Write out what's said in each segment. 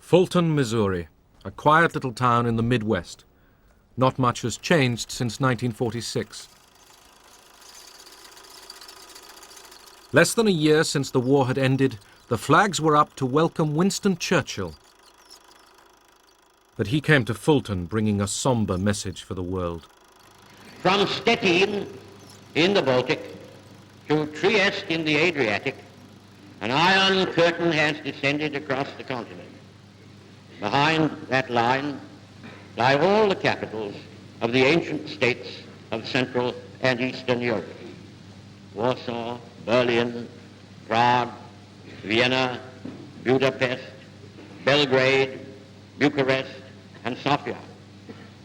Fulton, Missouri, a quiet little town in the Midwest. Not much has changed since 1946. Less than a year since the war had ended, the flags were up to welcome Winston Churchill. But he came to Fulton bringing a somber message for the world. From Stettin in the Baltic to Trieste in the Adriatic, an iron curtain has descended across the continent. Behind that line lie all the capitals of the ancient states of Central and Eastern Europe. Warsaw, Berlin, Prague, Vienna, Budapest, Belgrade, Bucharest, and Sofia.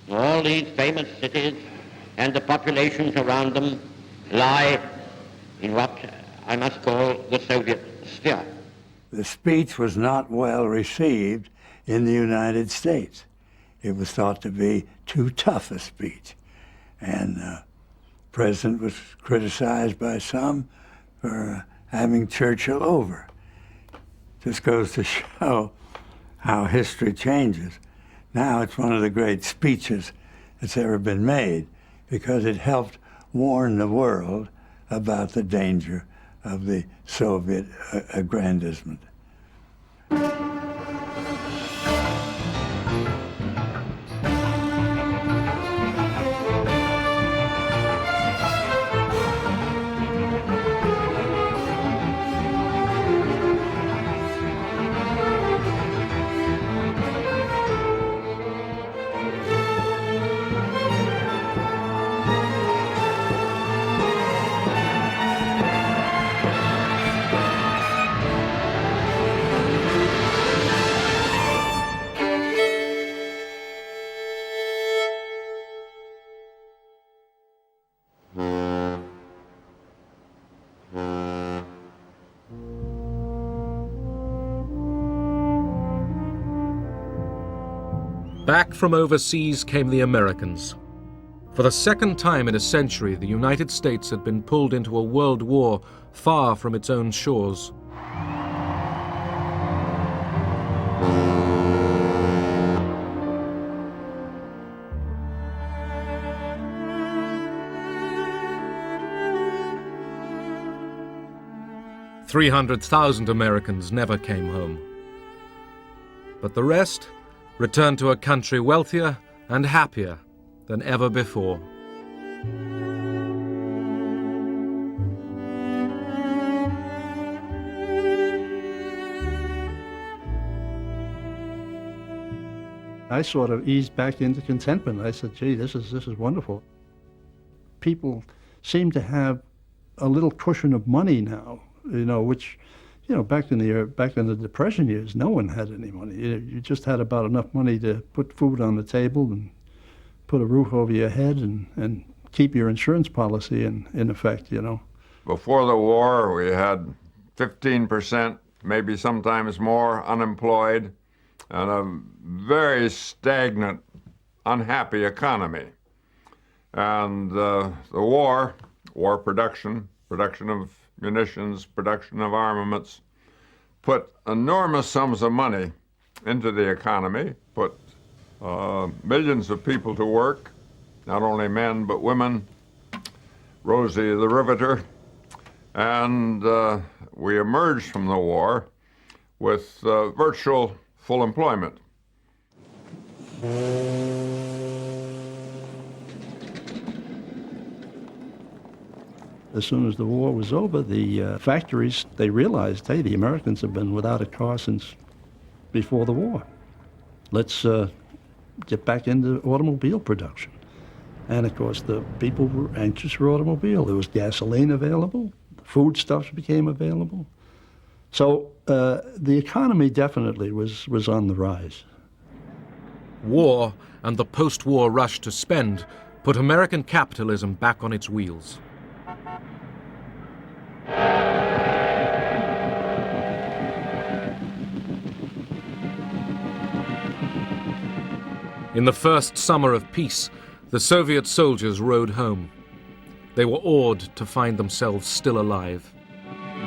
All these famous cities and the populations around them lie in what I must call the Soviet sphere. The speech was not well received in the United States. It was thought to be too tough a speech. And the president was criticized by some for having Churchill over. This goes to show how history changes. Now it's one of the great speeches that's ever been made because it helped warn the world about the danger of the Soviet aggrandizement. Back from overseas came the Americans. For the second time in a century, the United States had been pulled into a world war far from its own shores. "300,000 Americans never came home. But the rest returned to a country wealthier and happier than ever before. I sort of eased back into contentment. I said, gee, this is wonderful. People seem to have a little cushion of money now, which back in the Depression years, no one had any money. You just had about enough money to put food on the table and put a roof over your head and keep your insurance policy in effect, Before the war, we had 15%, maybe sometimes more, unemployed, and a very stagnant, unhappy economy. And the war production of munitions, production of armaments, put enormous sums of money into the economy, put millions of people to work, not only men but women, Rosie the Riveter, and we emerged from the war with virtual full employment. As soon as the war was over, the factories, they realized, hey, the Americans have been without a car since before the war. Let's get back into automobile production. And of course, the people were anxious for automobile. There was gasoline available, foodstuffs became available. So the economy definitely was on the rise. War and the post-war rush to spend put American capitalism back on its wheels. In the first summer of peace, the Soviet soldiers rode home. They were awed to find themselves still alive.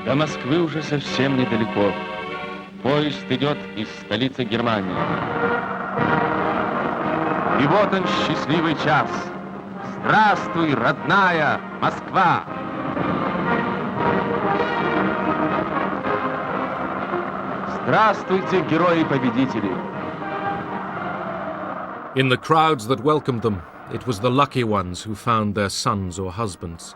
До Москвы уже совсем недалеко. Поезд идет из столицы Германии. И вот он, счастливый час. Здравствуй, родная Москва! Здравствуйте, герои-победители! In the crowds that welcomed them, it was the lucky ones who found their sons or husbands.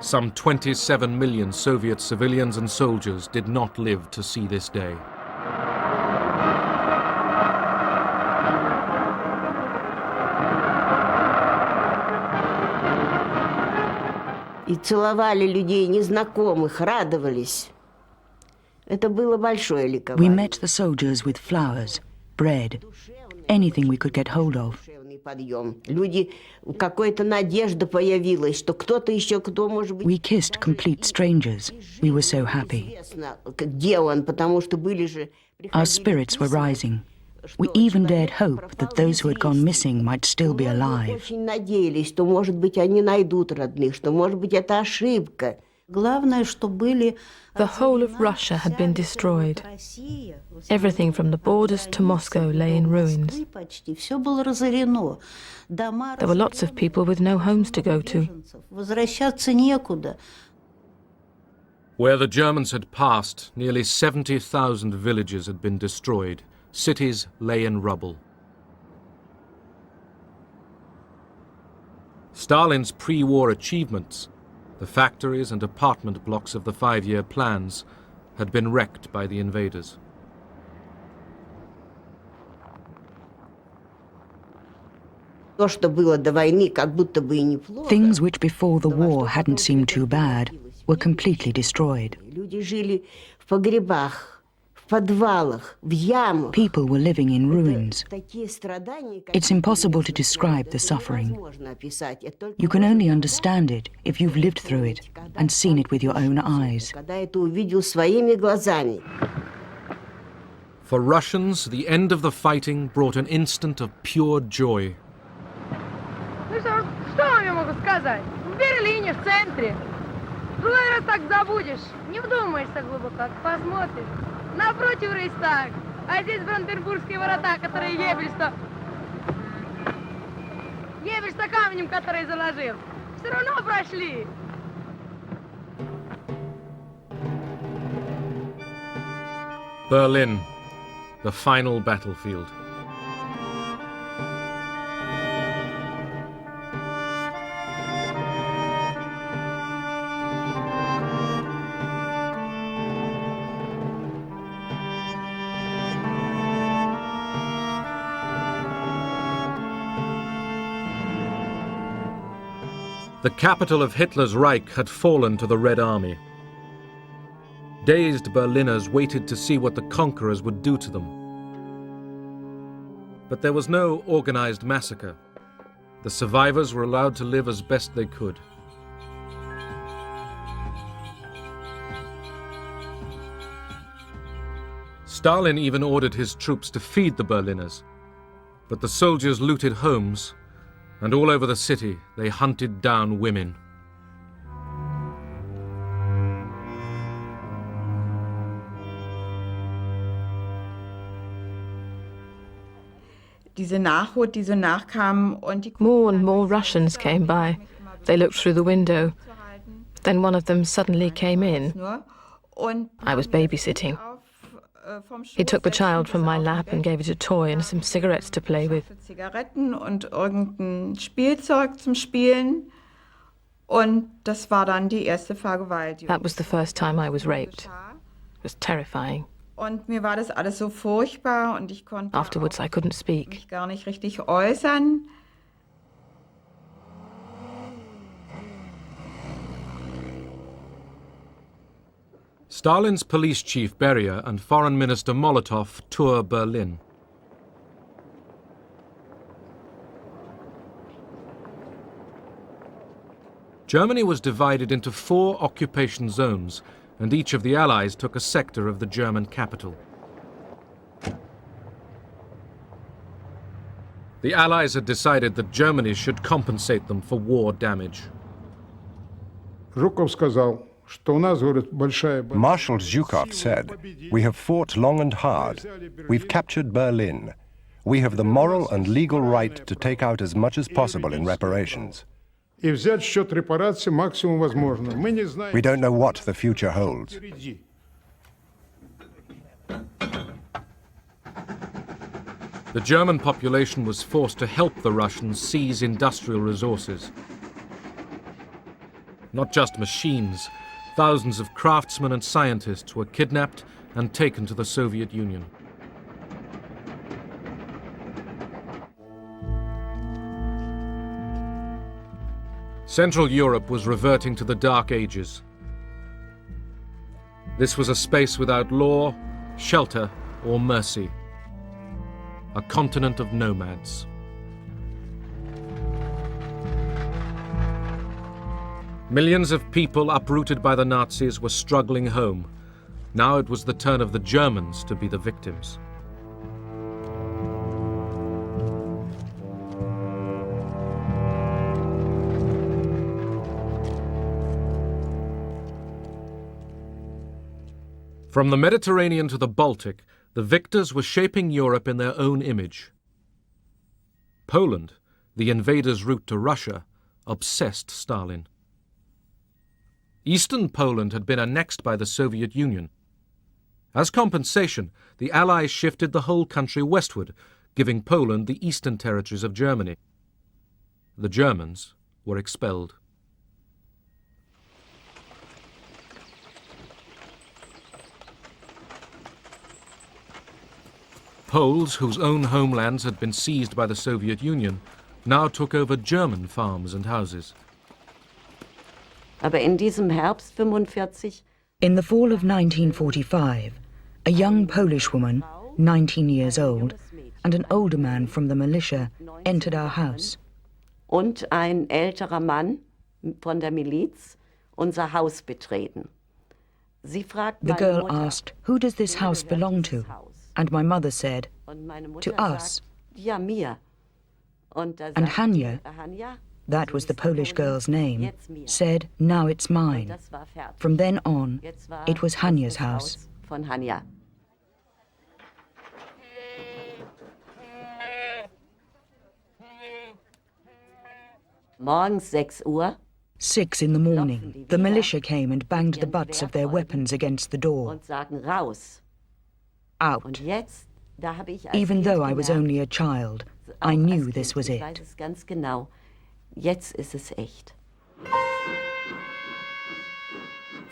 Some 27 million Soviet civilians and soldiers did not live to see this day. И целовали людей незнакомых, радовались. Это было большое We ликование. met the soldiers with flowers, bread, anything we could get hold of. Душевный подъем. Люди, какая-то надежда появилась, что кто-то еще, кто, может быть, We kissed complete strangers. We were so happy. известно, где он, потому что были же... Our spirits were rising. We even dared hope that those who had gone missing might still be Мы alive. очень надеялись, что, может быть, они найдут родных, что, может быть, это ошибка. Главное, что были... The whole of Russia had been destroyed. Everything from the borders to Moscow lay in ruins. Почти все было разорено. Дома There were lots of people with no homes to go to. Возвращаться некуда. Where the Germans had passed, nearly 70,000 villages had been destroyed. Cities lay in rubble. Stalin's pre-war achievements, the factories and apartment blocks of the 5-year plans, had been wrecked by the invaders. То, что было до войны, как будто бы и неплохо. Things which before the war hadn't seemed too bad were completely destroyed. Люди жили в погребах, в подвалах, в ямах. People were living in ruins. Такие страдания, It's impossible to describe the suffering. невозможно описать. Это только You can only understand it if you've lived through it and seen it with your own eyes. когда это увидел своими глазами. For Russians, the end of the fighting brought an instant of pure joy. Ну что вам я могу сказать? В Берлине, в центре. Другой раз так забудешь, не вдумаешься глубоко, посмотришь. Напротив Рейхстаг, а здесь Бранденбургские ворота, которые Геббельс-то камнем, который заложил. Все равно прошли. Berlin, the final battlefield. The capital of Hitler's Reich had fallen to the Red Army. Dazed Berliners waited to see what the conquerors would do to them. But there was no organized massacre. The survivors were allowed to live as best they could. Stalin even ordered his troops to feed the Berliners, but the soldiers looted homes, and all over the city they hunted down women. Diese Nachhut, die so nachkamen und die More and more Russians came by. They looked through the window. Then one of them suddenly came in. und I was babysitting. He took the child from my lap and gave it a toy and some cigarettes to play with. Zigaretten und irgendein Spielzeug zum Spielen. Und das war dann die erste Vergewaltigung. That was the first time I was raped. It was terrifying. Und mir war das alles so furchtbar und ich konnte Afterwards, I couldn't speak. mich gar nicht richtig äußern. Stalin's police chief Beria and foreign minister Molotov tour Berlin. Germany was divided into 4 occupation zones, and each of the Allies took a sector of the German capital. The Allies had decided that Germany should compensate them for war damage. Marshal Zhukov said, "We have fought long and hard. We've captured Berlin. We have the moral and legal right to take out as much as possible in reparations. We don't know what the future holds." The German population was forced to help the Russians seize industrial resources. Not just machines, thousands of craftsmen and scientists were kidnapped and taken to the Soviet Union. Central Europe was reverting to the Dark Ages. This was a space without law, shelter, or mercy. A continent of nomads. Millions of people uprooted by the Nazis were struggling home. Now it was the turn of the Germans to be the victims. From the Mediterranean to the Baltic, the victors were shaping Europe in their own image. Poland, the invaders' route to Russia, obsessed Stalin. Eastern Poland had been annexed by the Soviet Union. As compensation, the Allies shifted the whole country westward, giving Poland the eastern territories of Germany. The Germans were expelled. Poles, whose own homelands had been seized by the Soviet Union, now took over German farms and houses. Aber in diesem Herbst 45 In the fall of 1945, a young Polish woman, 19 years old, and an older man from the militia entered our house. und ein älterer Mann von der Miliz unser Haus betreten. Sie fragten The meine girl Mutter, asked, "Who does this house belong to?" And my mother said, und meine Mutter "To us." sagt, ja, mir. Und da And sagt Hanya, Hanya, that was the Polish girl's name, said, "Now it's mine." das war fertig. From then on, Jetzt war it was Hanya's das house. von Hanya. Morgens 6 Uhr 6 in the morning, the militia came and banged the butts of their weapons against the door. und sagen raus. Out. Und jetzt, da habe ich als Even Kind though I was gemerkt, only a child, auch I knew als this Kind, was ich weiß it. es ganz genau. Jetzt ist es echt.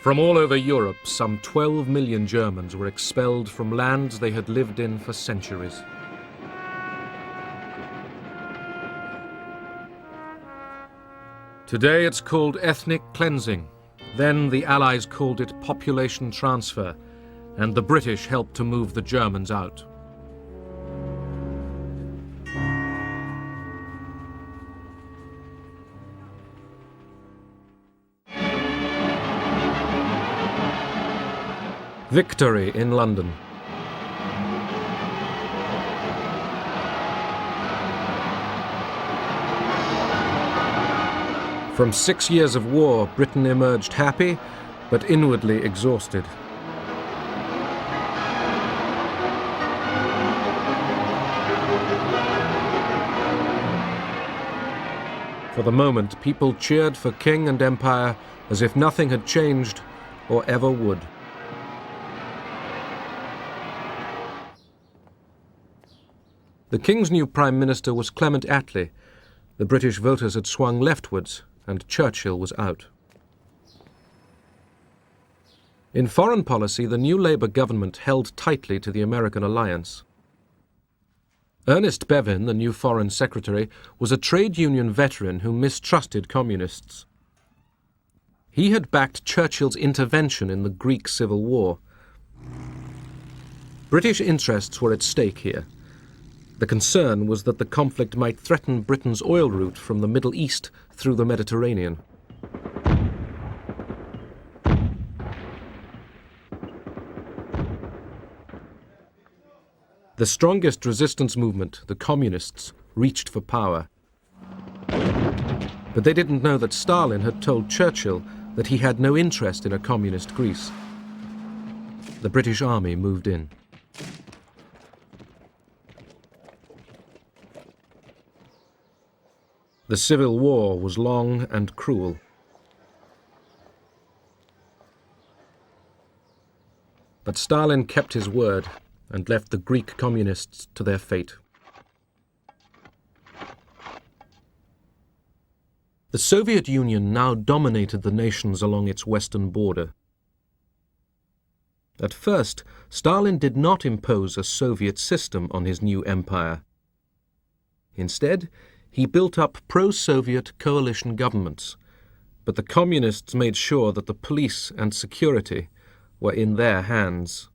From all over Europe, some 12 million Germans were expelled from lands they had lived in for centuries. Today it's called ethnic cleansing. Then the Allies called it population transfer, and the British helped to move the Germans out. Victory in London. From 6 years of war, Britain emerged happy, but inwardly exhausted. For the moment, people cheered for king and empire as if nothing had changed or ever would. The King's new Prime Minister was Clement Attlee. The British voters had swung leftwards, and Churchill was out. In foreign policy, the new Labour government held tightly to the American alliance. Ernest Bevin, the new Foreign Secretary, was a trade union veteran who mistrusted communists. He had backed Churchill's intervention in the Greek Civil War. British interests were at stake here. The concern was that the conflict might threaten Britain's oil route from the Middle East through the Mediterranean. The strongest resistance movement, the Communists, reached for power. But they didn't know that Stalin had told Churchill that he had no interest in a communist Greece. The British Army moved in. The Civil War was long and cruel. But Stalin kept his word and left the Greek communists to their fate. The Soviet Union now dominated the nations along its western border. At first, Stalin did not impose a Soviet system on his new empire. Instead, he built up pro-Soviet coalition governments, but the communists made sure that the police and security were in their hands.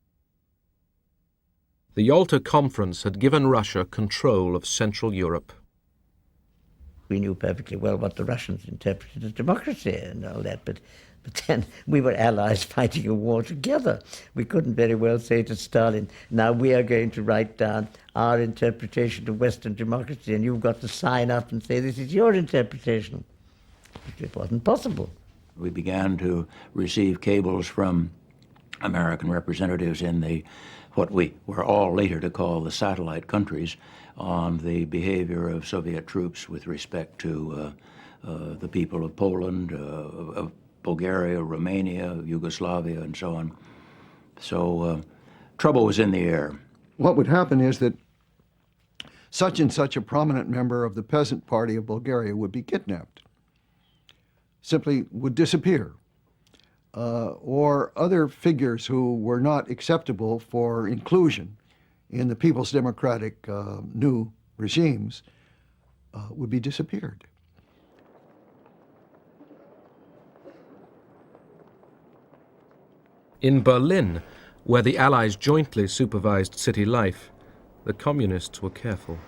The Yalta Conference had given Russia control of Central Europe. We knew perfectly well what the Russians interpreted as democracy and all that, but then we were allies fighting a war together. We couldn't very well say to Stalin, now we are going to write down our interpretation of Western democracy and you've got to sign up and say this is your interpretation. It wasn't possible. We began to receive cables from American representatives in what we were all later to call the satellite countries on the behavior of Soviet troops with respect to the people of Poland, of Bulgaria, Romania, Yugoslavia, and so on. So trouble was in the air. What would happen is that such and such a prominent member of the Peasant Party of Bulgaria would be kidnapped, simply would disappear. Or other figures who were not acceptable for inclusion in the People's Democratic new regimes would be disappeared. In Berlin, where the Allies jointly supervised city life, the communists were careful.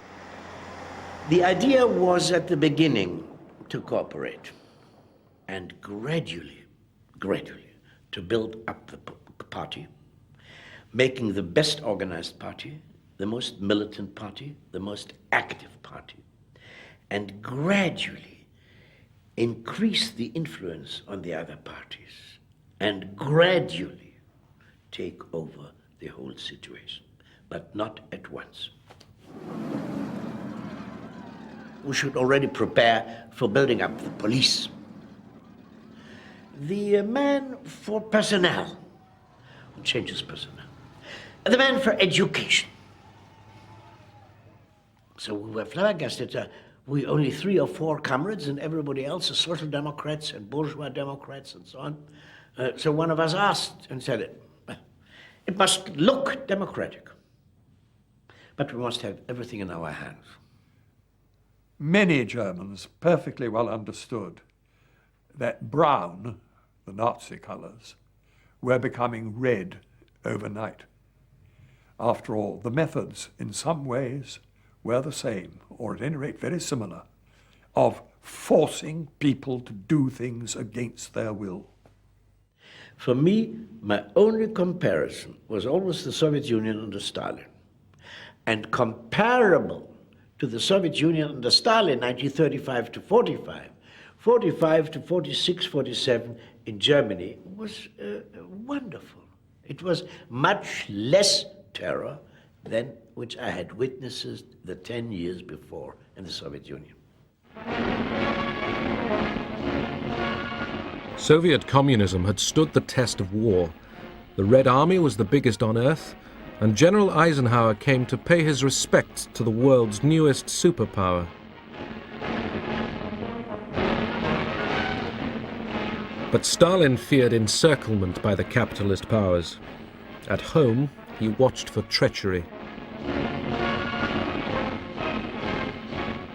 The idea was at the beginning to cooperate and gradually to build up the party, making the best organized party, the most militant party, the most active party, and gradually increase the influence on the other parties and gradually take over the whole situation, but not at once. We should already prepare for building up the police. The man for personnel, changes personnel. The man for education. So we were flabbergasted. We only 3 or 4 comrades and everybody else is social democrats and bourgeois democrats and so on. So one of us asked and said, it must look democratic, but we must have everything in our hands. Many Germans perfectly well understood that brown, the Nazi colors, were becoming red overnight. After all, the methods in some ways were the same, or at any rate very similar, of forcing people to do things against their will. For me, my only comparison was always the Soviet Union under Stalin. And comparable to the Soviet Union under Stalin, 1935 to 45, 45 to 46, 47 in Germany was wonderful. It was much less terror than which I had witnessed the 10 years before in the Soviet Union. Soviet communism had stood the test of war. The Red Army was the biggest on earth, and General Eisenhower came to pay his respects to the world's newest superpower. But Stalin feared encirclement by the capitalist powers. At home, he watched for treachery.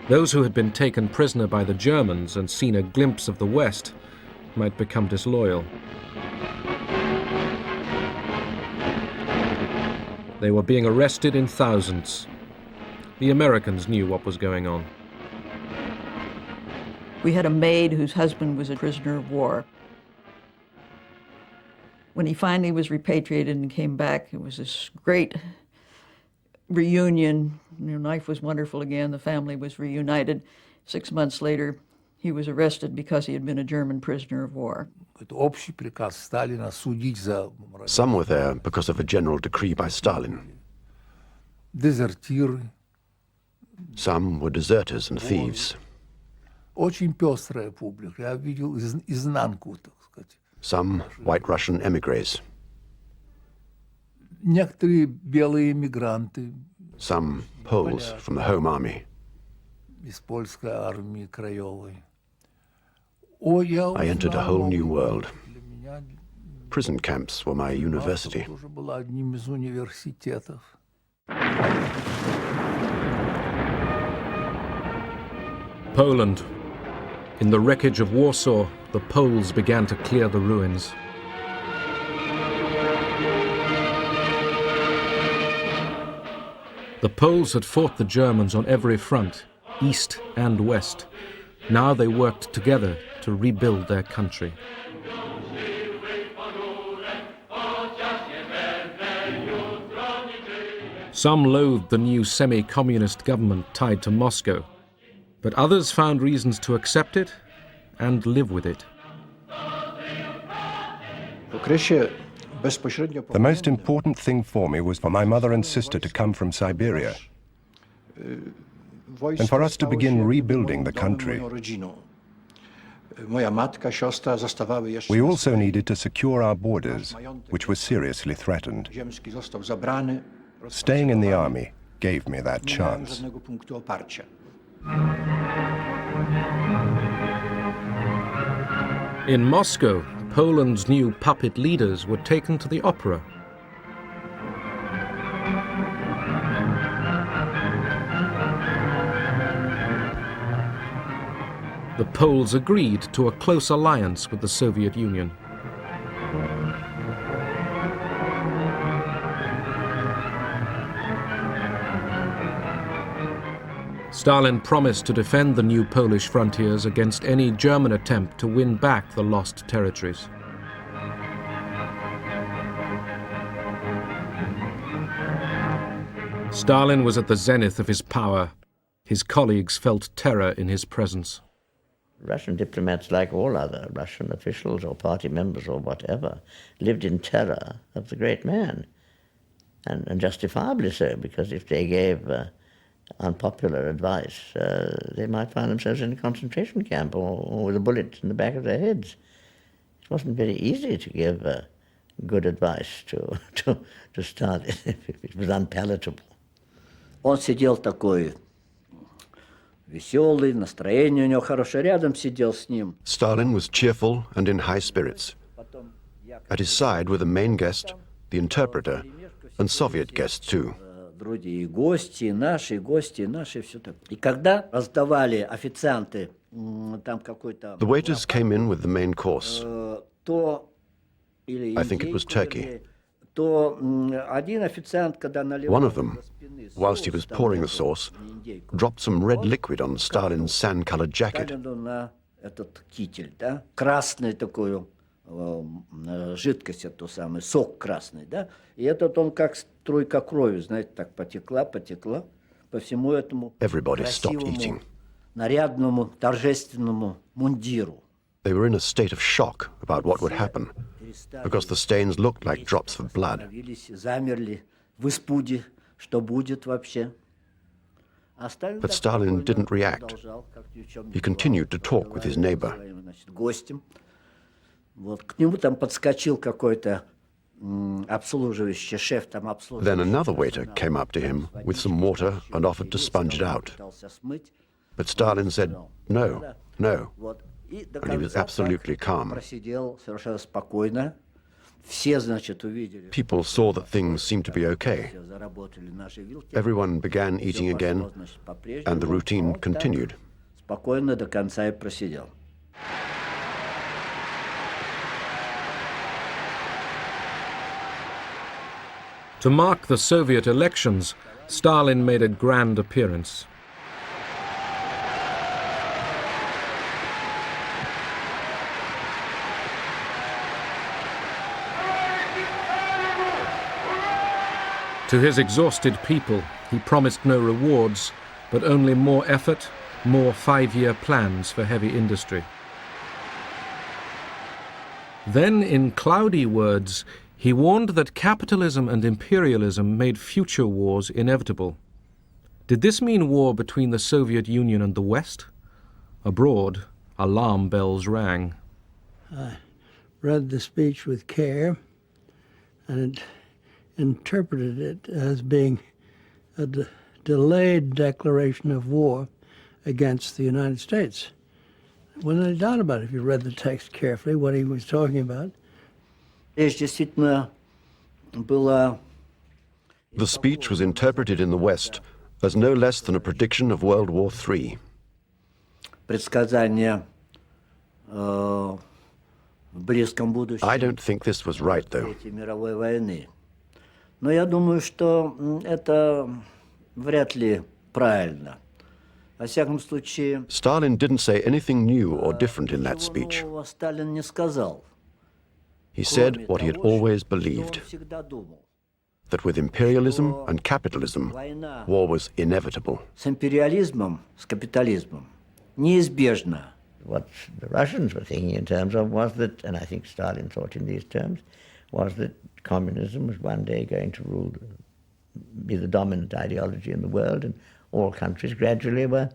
Those who had been taken prisoner by the Germans and seen a glimpse of the West might become disloyal. They were being arrested in thousands. The Americans knew what was going on. We had a maid whose husband was a prisoner of war. When he finally was repatriated and came back, it was this great reunion. Life was wonderful again. The family was reunited. 6 months later, He was arrested because he had been a German prisoner of war. Some were there because of a general decree by Stalin. Some were deserters and thieves. Some White Russian emigres. Some Poles from the Home Army. I entered a whole new world. Prison camps were my university. Poland. In the wreckage of Warsaw, the Poles began to clear the ruins. The Poles had fought the Germans on every front, east and west. Now they worked together to rebuild their country. Some loathed the new semi-communist government tied to Moscow, but others found reasons to accept it and live with it. The most important thing for me was for my mother and sister to come from Siberia, and for us to begin rebuilding the country. We also needed to secure our borders, which were seriously threatened. Staying in the army gave me that chance. In Moscow, Poland's new puppet leaders were taken to the opera. The Poles agreed to a close alliance with the Soviet Union. Stalin promised to defend the new Polish frontiers against any German attempt to win back the lost territories. Stalin was at the zenith of his power. His colleagues felt terror in his presence. Russian diplomats, like all other Russian officials or party members or whatever, lived in terror of the great man, and justifiably so, because if they gave unpopular advice, they might find themselves in a concentration camp or with a bullet in the back of their heads. It wasn't very easy to give good advice to Stalin if it was unpalatable. Он сидел такой веселый, настроение у него хорошее, рядом сидел с ним. Stalin was cheerful and in high spirits. At his side were the main guest, the interpreter, and Soviet guests too. Другие гости, наши, все так. И когда раздавали официанты там какой-то... The waiters came in with the main course. То или I think it was turkey. То один официант, когда наливал... One of them, whilst he was pouring the sauce, dropped some red liquid on Stalin's sand-colored jacket. На этот китель, да? Красный такой жидкость, эту самую, сок красный, да? И этот он как струйка крови, знаете, так потекла по всему этому красивому, нарядному, торжественному мундиру. They were in a state of shock about what would happen, because the stains looked like drops of blood. Замерли в испуге, что будет вообще. But Stalin didn't react. He continued to talk with his neighbor. Вот к нему там подскочил какой-то обслуживающий шеф, там обслуживающий. Then another waiter came up to him with some water and offered to sponge it out. But Stalin said, no, no, and he was absolutely calm. Просидел совершенно спокойно. Все, значит, увидели. People saw that things seemed to be okay. Everyone began eating again, and the routine continued. Спокойно до конца и просидел. To mark the Soviet elections, Stalin made a grand appearance. To his exhausted people, he promised no rewards, but only more effort more 5-year plans for heavy industry. Then, in cloudy words, he warned that capitalism and imperialism made future wars inevitable. Did this mean war between the Soviet Union and the West? Abroad, alarm bells rang. I read the speech with care and interpreted it as being a delayed declaration of war against the United States. Wasn't any doubt about it if you read the text carefully, what he was talking about. The speech was interpreted in the West as no less than a prediction of World War III. I don't think this was right, though. Но я думаю, что это вряд ли правильно. Во всяком случае, Stalin didn't say anything new or different in that speech. Сталин не сказал. He said what he had always believed, that with imperialism and capitalism, war was inevitable. С империализмом, с капитализмом неизбежно. What the Russians were thinking in terms of was that, and I think Stalin thought in these terms, was that communism was one day going to rule, be the dominant ideology in the world, and all countries gradually were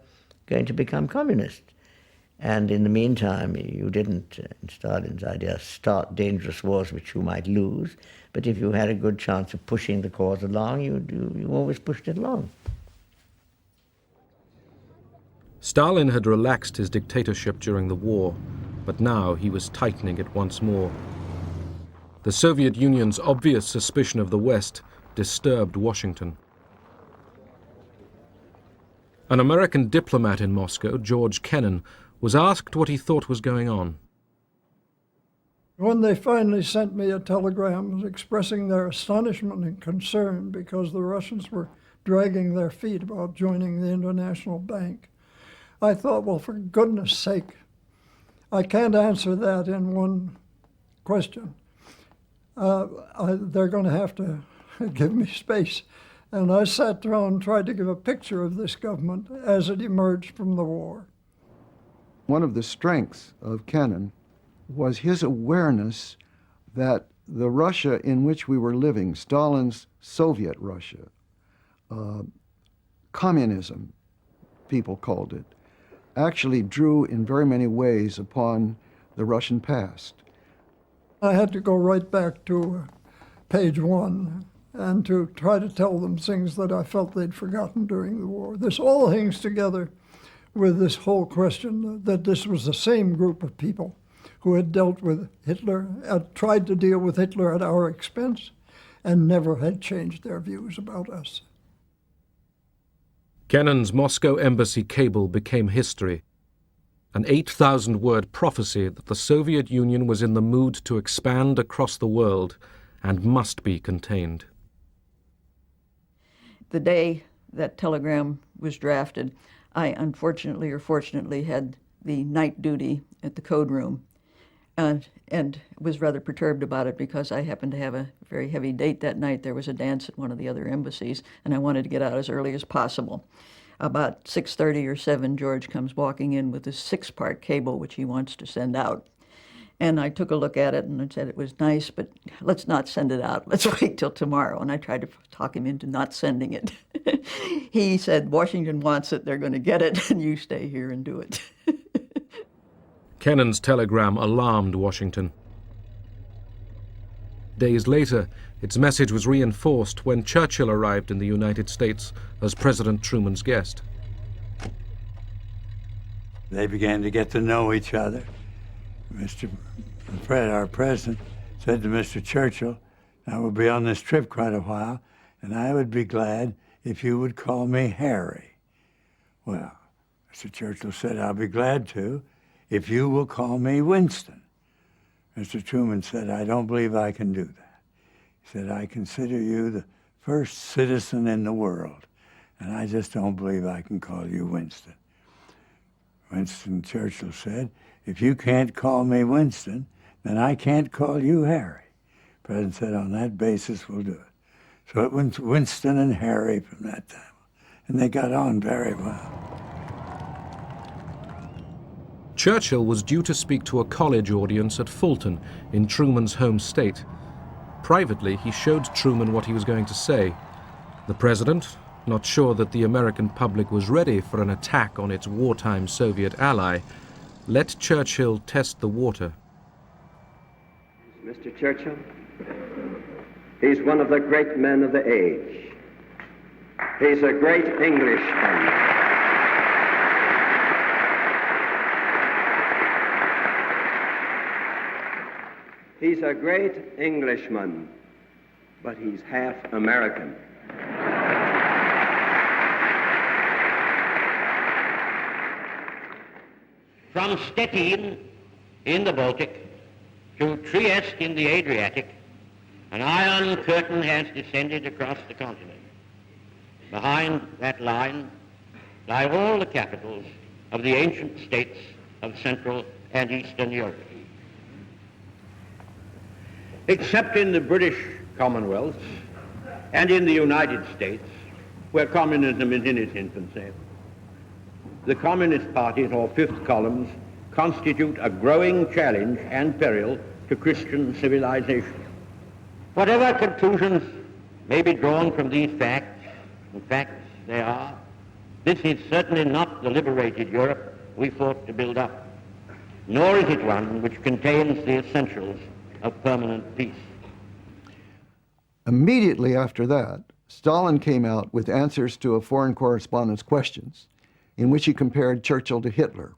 going to become communist. And in the meantime, you didn't, in Stalin's idea, start dangerous wars which you might lose, but if you had a good chance of pushing the cause along, you always pushed it along. Stalin had relaxed his dictatorship during the war, but now he was tightening it once more. The Soviet Union's obvious suspicion of the West disturbed Washington. An American diplomat in Moscow, George Kennan, was asked what he thought was going on. When they finally sent me a telegram expressing their astonishment and concern because the Russians were dragging their feet about joining the International Bank, I thought, well, for goodness sake, I can't answer that in one question. They're going to have to give me space. And I sat down and tried to give a picture of this government as it emerged from the war. One of the strengths of Kennan was his awareness that the Russia in which we were living, Stalin's Soviet Russia, communism, people called it, actually drew in very many ways upon the Russian past. I had to go right back to page 1 and to try to tell them things that I felt they'd forgotten during the war. This all hangs together with this whole question that this was the same group of people who had dealt with Hitler, had tried to deal with Hitler at our expense, and never had changed their views about us. Kennan's Moscow embassy cable became history, an 8,000-word prophecy that the Soviet Union was in the mood to expand across the world and must be contained. The day that telegram was drafted, I unfortunately or fortunately had the night duty at the code room and was rather perturbed about it because I happened to have a very heavy date that night. There was a dance at one of the other embassies, and I wanted to get out as early as possible. About 6:30 or 7, George comes walking in with this 6-part cable, which he wants to send out. And I took a look at it and I said it was nice, but let's not send it out. Let's wait till tomorrow. And I tried to talk him into not sending it. He said, Washington wants it, they're going to get it, and you stay here and do it. Kennan's telegram alarmed Washington. Days later, its message was reinforced when Churchill arrived in the United States as President Truman's guest. They began to get to know each other. Our president, said to Mr. Churchill, I will be on this trip quite a while, and I would be glad if you would call me Harry. Well, Mr. Churchill said, I'll be glad to if you will call me Winston. Mr. Truman said, I don't believe I can do that. He said, I consider you the first citizen in the world, and I just don't believe I can call you Winston. Winston Churchill said, if you can't call me Winston, then I can't call you Harry. The president said, on that basis, we'll do it. So it went Winston and Harry from that time, and they got on very well. Churchill was due to speak to a college audience at Fulton, in Truman's home state. Privately, he showed Truman what he was going to say. The president, not sure that the American public was ready for an attack on its wartime Soviet ally, let Churchill test the water. Mr. Churchill, he's one of the great men of the age. He's a great Englishman. He's a great Englishman, but he's half American. From Stettin in the Baltic to Trieste in the Adriatic, an iron curtain has descended across the continent. Behind that line lie all the capitals of the ancient states of Central and Eastern Europe. Except in the British Commonwealth and in the United States, where communism is in its infancy, the Communist parties, or fifth columns, constitute a growing challenge and peril to Christian civilization. Whatever conclusions may be drawn from these facts, and facts they are, this is certainly not the liberated Europe we fought to build up, nor is it one which contains the essentials of permanent peace. Immediately after that, Stalin came out with answers to a foreign correspondent's questions in which he compared Churchill to Hitler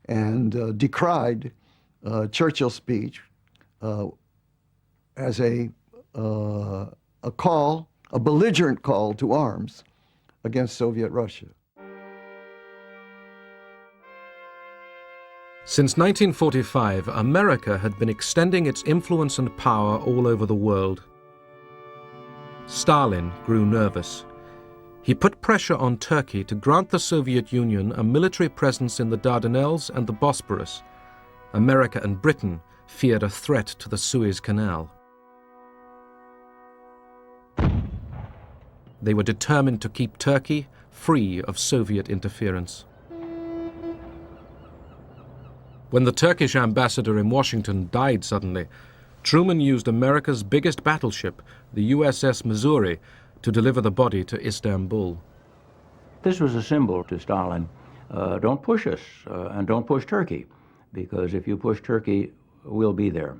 and decried Churchill's speech as a belligerent call to arms against Soviet Russia. Since 1945, America had been extending its influence and power all over the world. Stalin grew nervous. He put pressure on Turkey to grant the Soviet Union a military presence in the Dardanelles and the Bosporus. America and Britain feared a threat to the Suez Canal. They were determined to keep Turkey free of Soviet interference. When the Turkish ambassador in Washington died suddenly, Truman used America's biggest battleship, the USS Missouri, to deliver the body to Istanbul. This was a symbol to Stalin. Don't push us, and don't push Turkey, because if you push Turkey, we'll be there.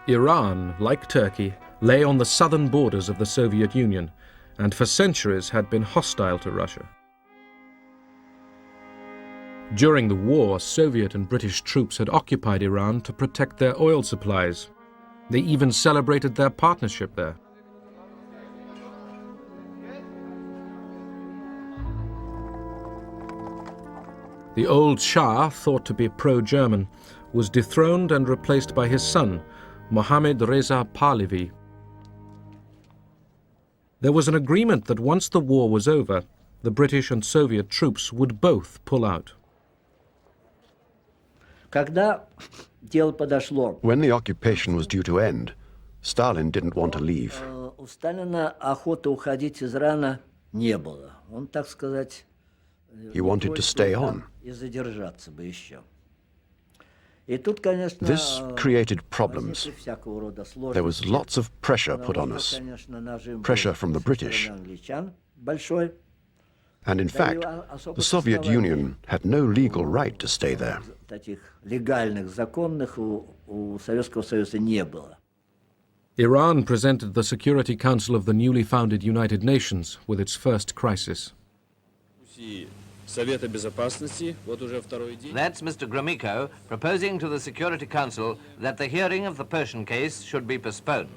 Iran, like Turkey, lay on the southern borders of the Soviet Union, and for centuries had been hostile to Russia. During the war, Soviet and British troops had occupied Iran to protect their oil supplies. They even celebrated their partnership there. The old Shah, thought to be pro-German, was dethroned and replaced by his son, Mohammad Reza Pahlavi. There was an agreement that once the war was over, the British and Soviet troops would both pull out. When the occupation was due to end, Stalin didn't want to leave. У Сталина охоты уходить из Ирана не было. Он, так сказать, He wanted to stay on. и задержаться бы еще. И тут, конечно, This created problems. всякого рода сложности. There was lots of pressure put on us. Конечно, нажим был Pressure from the British. англичан большой. And in fact, the Soviet Union had no legal right to stay there. Таких легальных, законных у Советского Союза не было. Iran presented the Security Council of the newly founded United Nations with its first crisis. That's Mr. Gromyko proposing to the Security Council that the hearing of the Persian case should be postponed.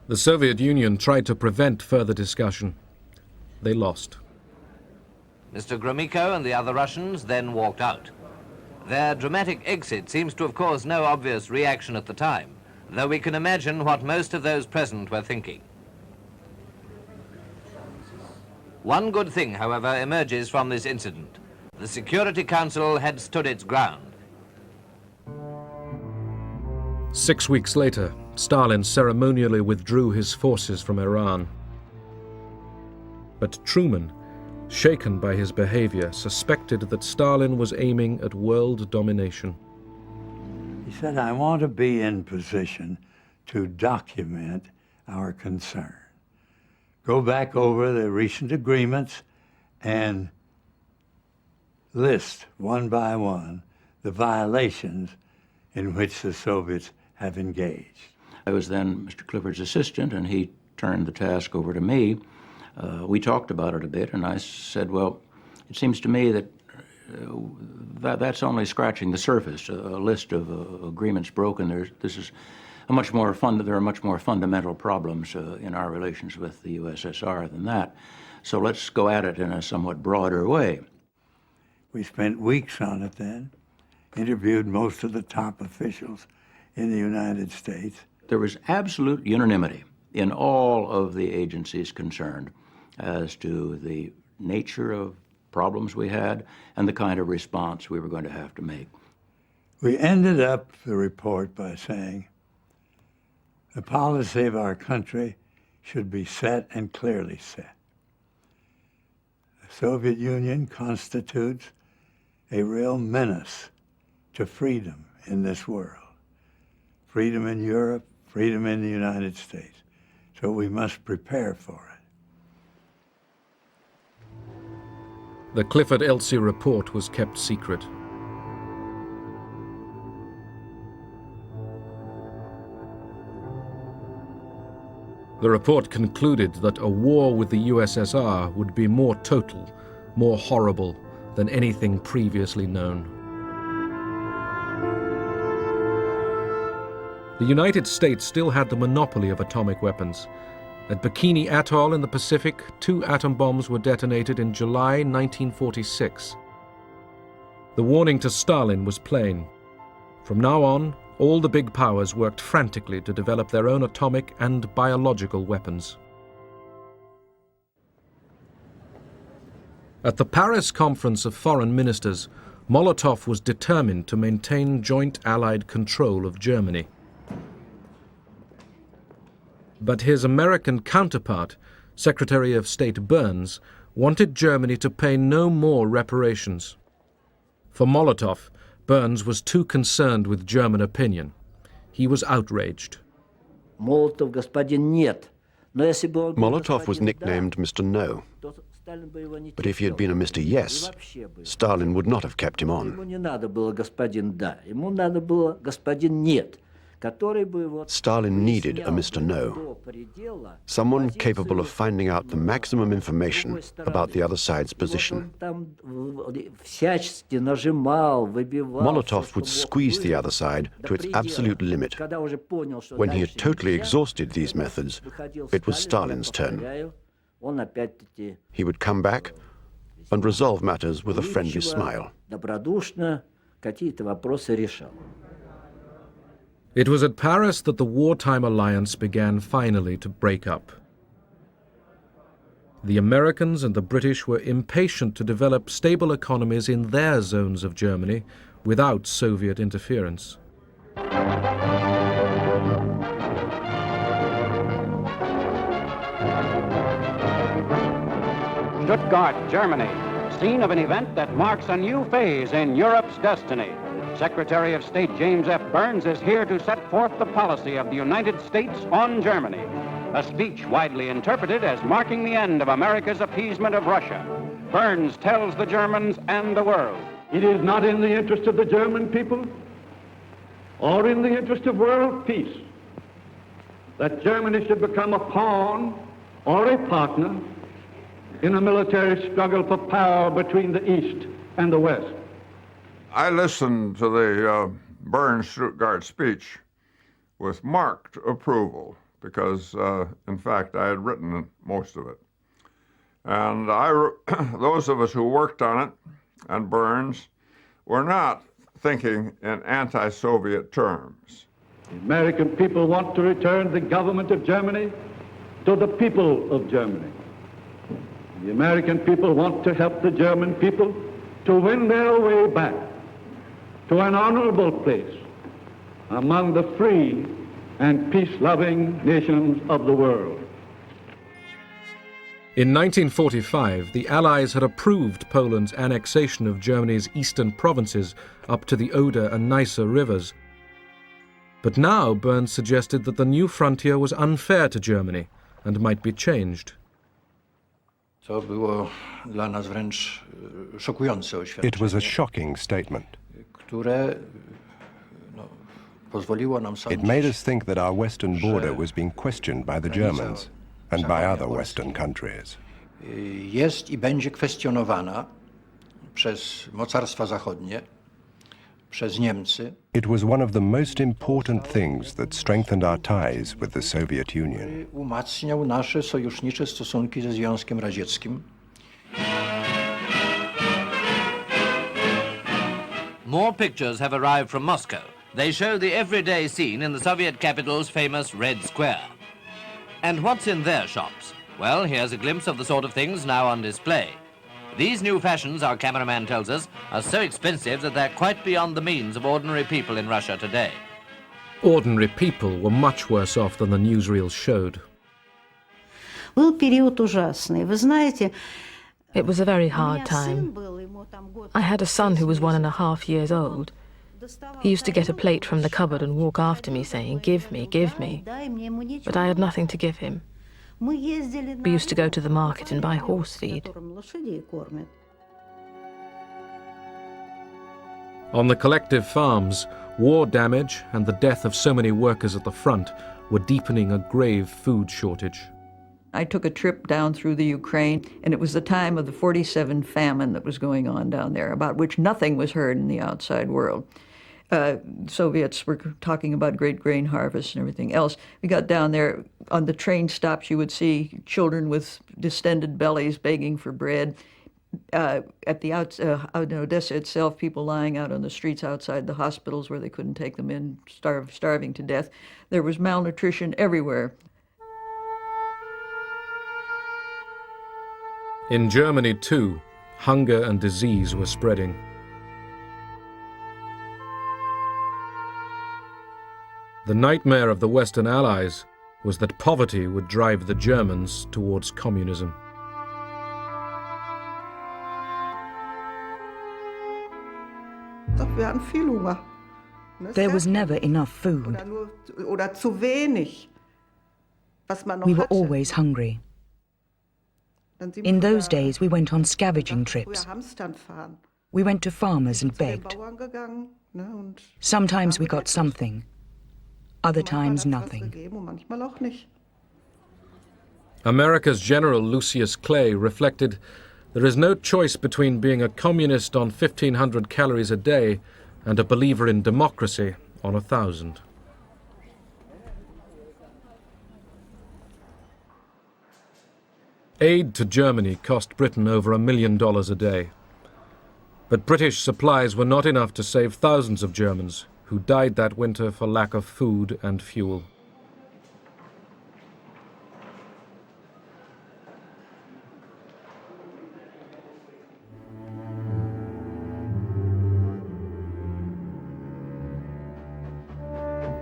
The Soviet Union tried to prevent further discussion. They lost. Mr. Gromyko and the other Russians then walked out. Their dramatic exit seems to have caused no obvious reaction at the time, though we can imagine what most of those present were thinking. One good thing, however, emerges from this incident. The Security Council had stood its ground. 6 weeks later, Stalin ceremonially withdrew his forces from Iran. But Truman, shaken by his behavior, suspected that Stalin was aiming at world domination. He said, I want to be in position to document our concern. Go back over the recent agreements and list one by one the violations in which the Soviets have engaged. I was then Mr. Clifford's assistant, and he turned the task over to me. We talked about it a bit, and I said, well, it seems to me that that's only scratching the surface, a list of agreements broken. There are much more fundamental problems in our relations with the USSR than that. So let's go at it in a somewhat broader way. We spent weeks on it then, interviewed most of the top officials in the United States. There was absolute unanimity in all of the agencies concerned as to the nature of problems we had and the kind of response we were going to have to make. We ended up the report by saying, the policy of our country should be set and clearly set. The Soviet Union constitutes a real menace to freedom in this world. Freedom in Europe, freedom in the United States. So we must prepare for it. The Clifford-Elsie report was kept secret. The report concluded that a war with the USSR would be more total, more horrible than anything previously known. The United States still had the monopoly of atomic weapons. At Bikini Atoll in the Pacific, 2 atom bombs were detonated in July 1946. The warning to Stalin was plain. From now on, all the big powers worked frantically to develop their own atomic and biological weapons. At the Paris Conference of Foreign Ministers, Molotov was determined to maintain joint Allied control of Germany. But his American counterpart, Secretary of State Burns, wanted Germany to pay no more reparations. For Molotov, Burns was too concerned with German opinion. He was outraged. Молотов господин нет. Molotov was nicknamed Mr. No. But if he had been a Mr. Yes, Stalin would not have kept him on. Ему не надо было господин да, ему надо было господин нет. Stalin needed a Mr. No, someone capable of finding out the maximum information about the other side's position. Molotov would squeeze the other side to its absolute limit. When he had totally exhausted these methods, it was Stalin's turn. He would come back and resolve matters with a friendly smile. It was at Paris that the wartime alliance began finally to break up. The Americans and the British were impatient to develop stable economies in their zones of Germany without Soviet interference. Stuttgart, Germany, scene of an event that marks a new phase in Europe's destiny. Secretary of State James F. Burns is here to set forth the policy of the United States on Germany, a speech widely interpreted as marking the end of America's appeasement of Russia. Burns tells the Germans and the world, it is not in the interest of the German people or in the interest of world peace that Germany should become a pawn or a partner in a military struggle for power between the East and the West. I listened to the Burns-Stuttgart speech with marked approval because, in fact, I had written most of it. And those of us who worked on it, and Burns, were not thinking in anti-Soviet terms. The American people want to return the government of Germany to the people of Germany. The American people want to help the German people to win their way back to an honorable place among the free and peace-loving nations of the world. In 1945, the Allies had approved Poland's annexation of Germany's eastern provinces up to the Oder and Neisse rivers. But now Burns suggested that the new frontier was unfair to Germany and might be changed. It was a shocking statement. It made us think that our western border was being questioned by the Germans and by other Western countries. Jest I będzie kwestionowana przez mocarstwa zachodnie, przez Niemcy. It was one of the most important things that strengthened our ties with the Soviet Union. Umacniał nasze sojusznicze stosunki ze Związkiem Radzieckim. More pictures have arrived from Moscow. They show the everyday scene in the Soviet capital's famous Red Square. And what's in their shops? Well, here's a glimpse of the sort of things now on display. These new fashions, our cameraman tells us, are so expensive that they're quite beyond the means of ordinary people in Russia today. Ordinary people were much worse off than the newsreels showed. Был период ужасный. Вы знаете, It was a very hard time. I had a son who was 1.5 years old. He used to get a plate from the cupboard and walk after me saying, "Give me, give me." But I had nothing to give him. We used to go to the market and buy horse feed. On the collective farms, war damage and the death of so many workers at the front were deepening a grave food shortage. I took a trip down through the Ukraine, and it was the time of the 47 famine that was going on down there, about which nothing was heard in the outside world. Soviets were talking about great grain harvests and everything else. We got down there, on the train stops, you would see children with distended bellies begging for bread. At the in Odessa itself, people lying out on the streets outside the hospitals where they couldn't take them in, starving to death. There was malnutrition everywhere. In Germany, too, hunger and disease were spreading. The nightmare of the Western Allies was that poverty would drive the Germans towards communism. There was never enough food. We were always hungry. In those days, we went on scavenging trips. We went to farmers and begged. Sometimes we got something, other times nothing. America's General Lucius Clay reflected, "There is no choice between being a communist on 1,500 calories a day and a believer in democracy on 1,000. Aid to Germany cost Britain over $1 million a day. But British supplies were not enough to save thousands of Germans who died that winter for lack of food and fuel.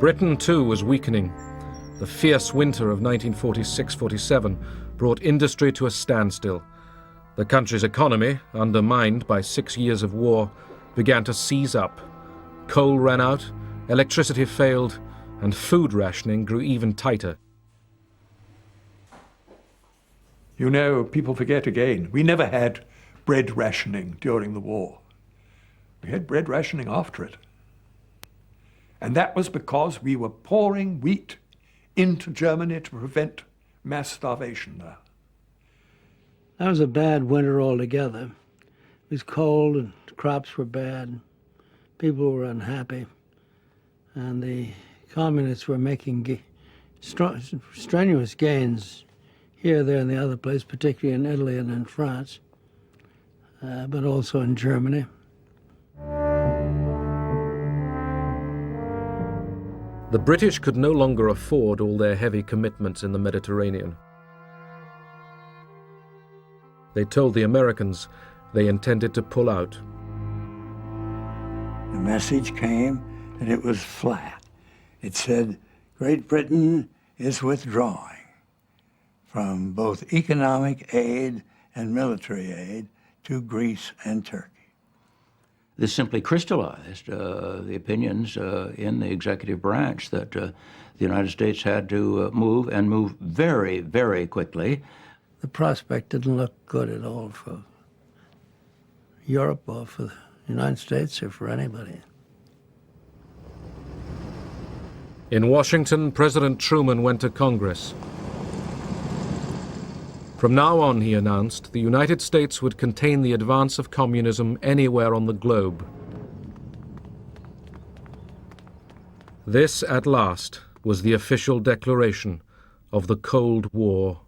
Britain, too, was weakening. The fierce winter of 1946-47 brought industry to a standstill. The country's economy, undermined by 6 years of war, began to seize up. Coal ran out, electricity failed, and food rationing grew even tighter. You know, people forget again, we never had bread rationing during the war. We had bread rationing after it. And that was because we were pouring wheat into Germany to prevent mass starvation there. That was a bad winter altogether. It was cold and the crops were bad. People were unhappy. And the communists were making strenuous gains here, there, and the other place, particularly in Italy and in France, but also in Germany. The British could no longer afford all their heavy commitments in the Mediterranean. They told the Americans they intended to pull out. The message came, and it was flat. It said, Great Britain is withdrawing from both economic aid and military aid to Greece and Turkey. This simply crystallized the opinions in the executive branch that the United States had to move and move very, very quickly. The prospect didn't look good at all for Europe or for the United States or for anybody. In Washington, President Truman went to Congress. From now on, he announced, the United States would contain the advance of communism anywhere on the globe. This, at last, was the official declaration of the Cold War.